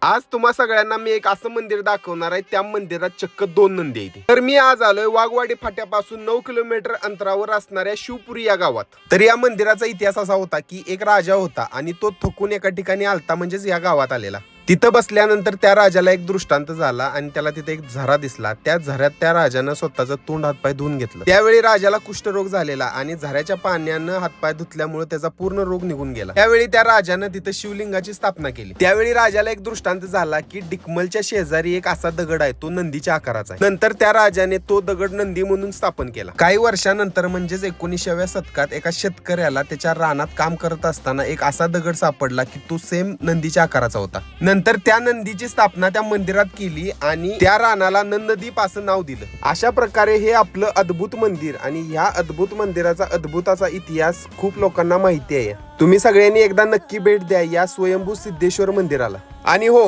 आज तुम्हा सगळ्यांना मी एक असं मंदिर दाखवणार आहे, त्या मंदिरात चक्क 2 नंदी आहेत. तर मी आज आलोय वाघवाडी फाट्यापासून 9 किलोमीटर अंतरावर असणाऱ्या शिवपुरी या गावात. तर या मंदिराचा इतिहास असा होता की एक राजा होता आणि तो थकून एका ठिकाणी आलता, म्हणजेच या गावात आलेला. तिथं बसल्यानंतर त्या राजाला एक दृष्टांत झाला आणि त्याला तिथे एक झरा दिसला. त्या झऱ्यात त्या राजानं स्वतःचं तोंड हातपाय धुवून घेतलं. त्यावेळी राजाला कुष्ठरोग झालेला आणि झऱ्याच्या पाण्यानं हातपाय धुतल्यामुळे त्याचा पूर्ण रोग निघून गेला. त्यावेळी त्या राजानं तिथं शिवलिंगाची स्थापना केली. त्यावेळी राजाला एक दृष्टांत झाला की डिकमलच्या शेजारी एक असा दगड आहे, तो नंदीच्या आकाराचा आहे. नंतर त्या राजाने तो दगड नंदी म्हणून स्थापन केला. काही वर्षानंतर म्हणजेच 19व्या शतकात एका शेतकऱ्याला त्याच्या रानात काम करत असताना एक असा दगड सापडला की तो सेम नंदीच्या आकाराचा होता. नंतर त्या नंदीची स्थापना त्या मंदिरात केली आणि त्या रानाला नंददीप असं नाव दिलं. अशा प्रकारे हे आपलं अद्भुत मंदिर आणि ह्या अद्भुत मंदिराचा अद्भुत असा इतिहास खूप लोकांना माहिती आहे. तुम्ही सगळ्यांनी एकदा नक्की भेट द्या या स्वयंभू सिद्धेश्वर मंदिराला. आणि हो,